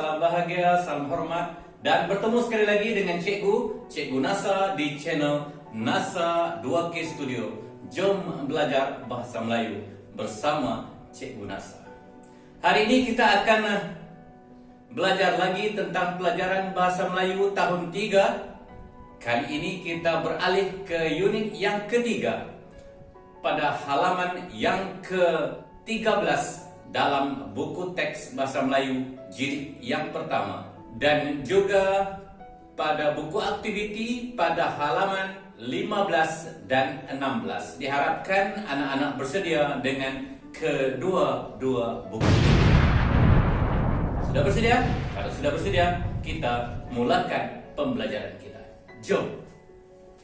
salam bahagia, salam hormat, dan bertemu sekali lagi dengan Cikgu Nasa di channel Nasa 2K Studio. Jom belajar bahasa Melayu bersama Cikgu Nasa. Hari ini kita akan belajar lagi tentang pelajaran bahasa Melayu tahun 3. Kali ini kita beralih ke unit yang ketiga pada halaman yang ke-13 dalam buku teks bahasa Melayu jilid yang pertama, dan juga pada buku aktiviti pada halaman 15 dan 16. Diharapkan anak-anak bersedia dengan kedua-dua buku. Sudah bersedia? Kalau sudah bersedia, kita mulakan pembelajaran kita. Jom.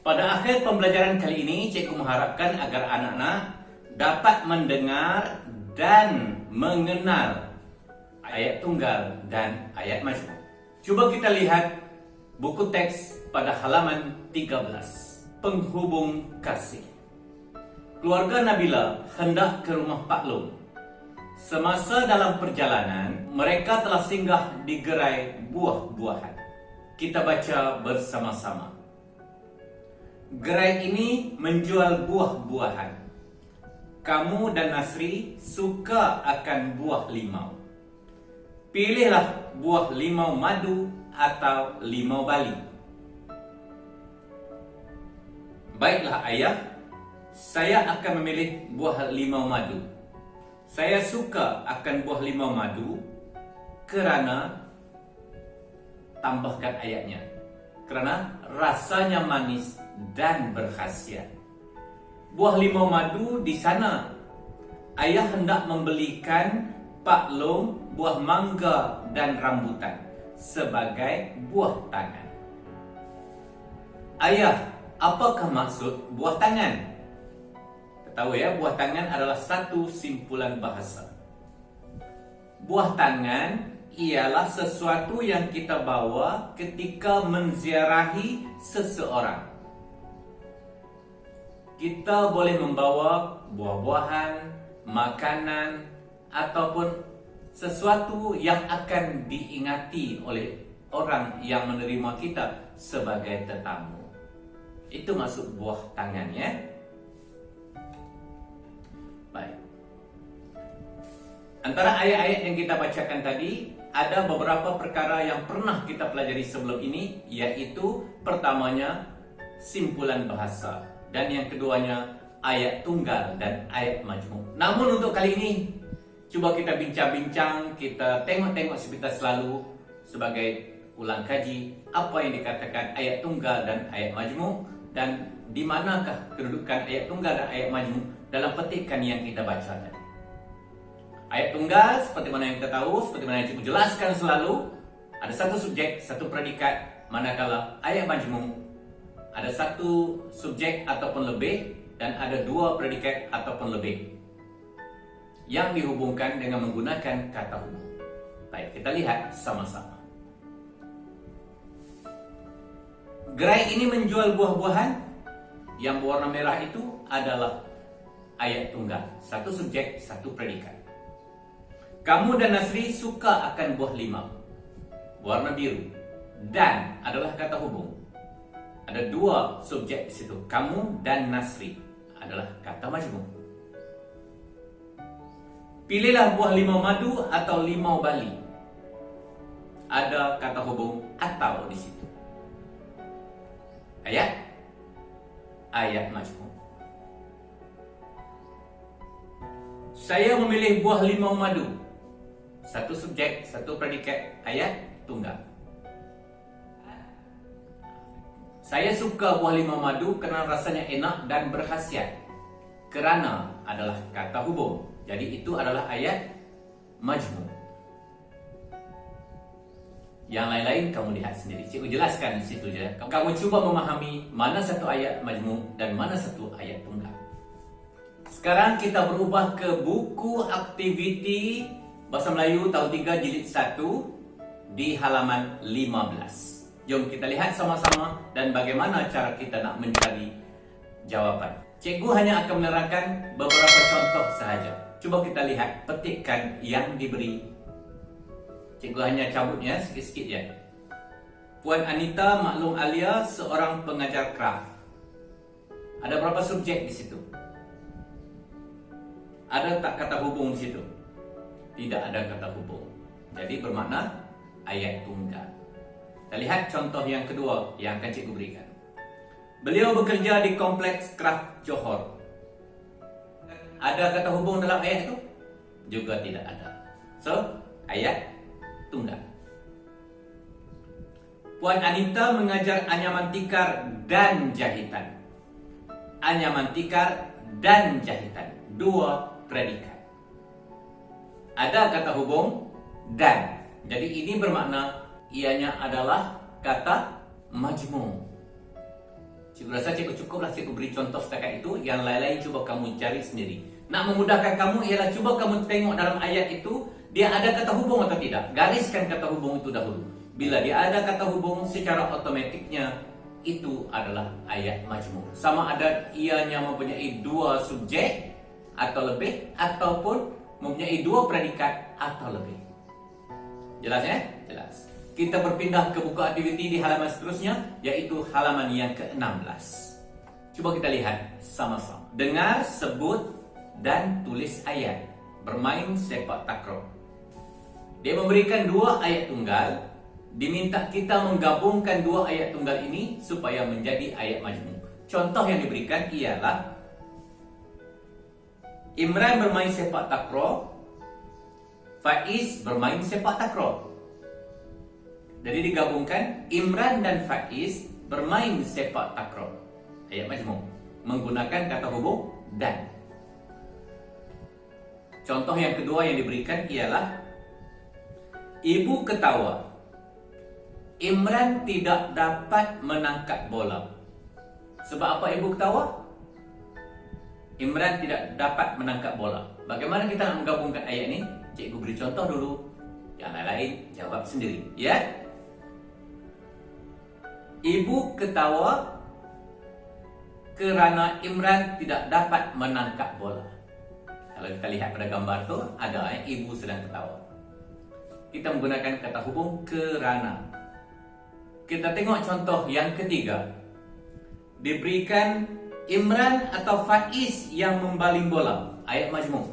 Pada akhir pembelajaran kali ini, cikgu mengharapkan agar anak-anak dapat mendengar dan mengenal ayat tunggal dan ayat majmuk. Coba kita lihat buku teks pada halaman 13. Penghubung kasih. Keluarga Nabila hendak ke rumah Pak Long. Semasa dalam perjalanan, mereka telah singgah di gerai buah-buahan. Kita baca bersama-sama. Gerai ini menjual buah-buahan. Kamu dan Nasri suka akan buah limau. Pilihlah buah limau madu atau limau Bali. Baiklah ayah, saya akan memilih buah limau madu. Saya suka akan buah limau madu kerana, tambahkan ayatnya, kerana rasanya manis dan berkhasiat. Buah limau madu di sana. Ayah hendak membelikan Pak Long buah mangga dan rambutan sebagai buah tangan. Ayah, apakah maksud buah tangan? Tahu ya, buah tangan adalah satu simpulan bahasa. Buah tangan ialah sesuatu yang kita bawa ketika menziarahi seseorang. Kita boleh membawa buah-buahan, makanan, ataupun sesuatu yang akan diingati oleh orang yang menerima kita sebagai tetamu. Itu maksud buah tangan ya. Baik. Antara ayat-ayat yang kita bacakan tadi, ada beberapa perkara yang pernah kita pelajari sebelum ini, yaitu pertamanya simpulan bahasa, dan yang keduanya ayat tunggal dan ayat majmuk. Namun untuk kali ini, coba kita bincang-bincang, kita tengok-tengok seperti selalu sebagai ulang kaji apa yang dikatakan ayat tunggal dan ayat majmuk, dan di manakah kedudukan ayat tunggal dan ayat majmuk dalam petikan yang kita baca tadi. Ayat tunggal, seperti mana yang kita tahu, seperti mana yang cikgu jelaskan selalu, ada satu subjek, satu predikat, manakala ayat majmuk ada satu subjek ataupun lebih, dan ada dua predikat ataupun lebih yang dihubungkan dengan menggunakan kata hubung. Baik, kita lihat sama-sama. Gerai ini menjual buah-buahan. Yang berwarna merah itu adalah ayat tunggal, satu subjek, satu predikat. Kamu dan Nasri suka akan buah limau, warna biru, dan adalah kata hubung. Ada dua subjek di situ, kamu dan Nasri adalah kata majmuk. Pilihlah buah limau madu atau limau Bali. Ada kata hubung atau di situ. Ayat majmuk. Saya memilih buah limau madu. Satu subjek, satu predikat, ayat tunggal. Saya suka buah limau madu kerana rasanya enak dan berkhasiat. Kerana adalah kata hubung. Jadi itu adalah ayat majmuk. Yang lain-lain kamu lihat sendiri. Cikgu jelaskan di situ je. Kamu cuba memahami mana satu ayat majmuk dan mana satu ayat tunggal. Sekarang kita berubah ke buku aktiviti Bahasa Melayu tahun 3 jilid 1 di halaman 15. Jom kita lihat sama-sama dan bagaimana cara kita nak mencari jawapan. Cikgu hanya akan menerangkan beberapa contoh sahaja. Cuba kita lihat petikan yang diberi Cikgu hanya cabutnya sikit-sikit je. Puan Anita Maklum Alia seorang pengajar kraft. Ada berapa subjek di situ? Ada tak kata hubung di situ? Tidak ada kata hubung. Jadi bermakna ayat tunggal. Kita lihat contoh yang kedua yang akan cikgu berikan. Beliau bekerja di kompleks kraft Johor. Ada kata hubung dalam ayat itu? Juga tidak ada. So, ayat tunggal. Puan Anita mengajar anyaman tikar dan jahitan. Anyaman tikar dan jahitan. Dua predikat. Ada kata hubung dan. Jadi ini bermakna ianya adalah kata majmu'. Cikgu rasa cikgu cukuplah cikgu beri contoh setakat itu. Yang lain-lain cuba kamu cari sendiri. Nak memudahkan kamu ialah cuba kamu tengok dalam ayat itu dia ada kata hubung atau tidak. Gariskan kata hubung itu dahulu. Bila dia ada kata hubung, secara otomatiknya itu adalah ayat majmu'. Sama ada ianya mempunyai dua subjek atau lebih, ataupun mempunyai dua predikat atau lebih. Jelas ya? Jelas. Kita berpindah ke buku aktiviti di halaman seterusnya, yaitu halaman yang ke-16. Cuba kita lihat sama-sama. Dengar, sebut dan tulis ayat. Bermain sepak takraw. Dia memberikan dua ayat tunggal. Diminta kita menggabungkan dua ayat tunggal ini supaya menjadi ayat majmu'. Contoh yang diberikan ialah Imran bermain sepak takraw, Faiz bermain sepak takraw. Jadi digabungkan Imran dan Faiz bermain sepak takraw. Ayat majmu' menggunakan kata hubung dan. Contoh yang kedua yang diberikan ialah ibu ketawa. Imran tidak dapat menangkap bola. Sebab apa ibu ketawa? Imran tidak dapat menangkap bola. Bagaimana kita nak menggabungkan ayat ini? Cikgu beri contoh dulu. Yang lain-lain jawab sendiri. Ya? Ibu ketawa kerana Imran tidak dapat menangkap bola. Kalau kita lihat pada gambar tu ada ibu sedang ketawa. Kita menggunakan kata hubung kerana. Kita tengok contoh yang ketiga. Diberikan Imran atau Faiz yang membaling bola. Ayat majmu'.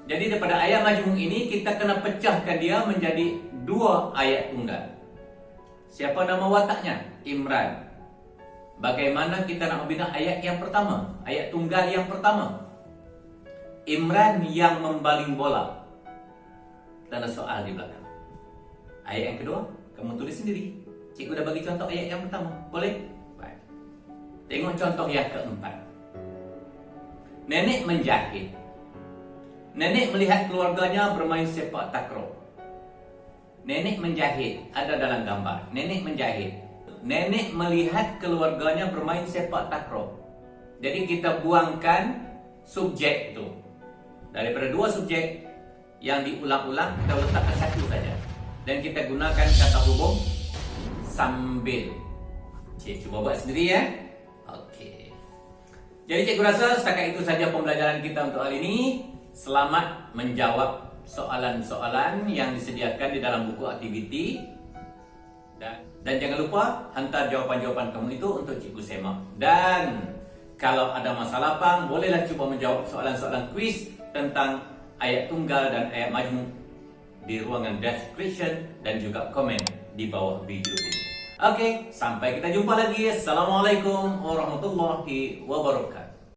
Jadi daripada ayat majmu' ini kita kena pecahkan dia menjadi dua ayat tunggal. Siapa nama wataknya? Imran. Bagaimana kita nak membina ayat yang pertama? Ayat tunggal yang pertama. Imran yang membaling bola. Tanda soal di belakang. Ayat yang kedua, kamu tulis sendiri. Cikgu dah bagi contoh ayat yang pertama. Boleh? Baik. Tengok contoh yang keempat. Nenek menjahit. Nenek melihat keluarganya bermain sepak takraw. Nenek menjahit. Ada dalam gambar. Nenek menjahit. Nenek melihat keluarganya bermain sepak takraw. Jadi kita buangkan subjek itu. Daripada dua subjek yang diulang-ulang, kita letakkan satu saja. Dan kita gunakan kata hubung sambil. Cik, cuba buat sendiri ya. Okey. Jadi cikgu rasa setakat itu saja pembelajaran kita untuk hari ini. Selamat menjawab soalan-soalan yang disediakan di dalam buku aktiviti. Dan jangan lupa hantar jawapan-jawapan kamu itu untuk cikgu semak. Dan kalau ada masalah pang, bolehlah cuba menjawab soalan-soalan kuis tentang ayat tunggal dan ayat majmu' di ruangan description dan juga komen di bawah video ini. Oke, sampai kita jumpa lagi. Assalamualaikum warahmatullahi wabarakatuh.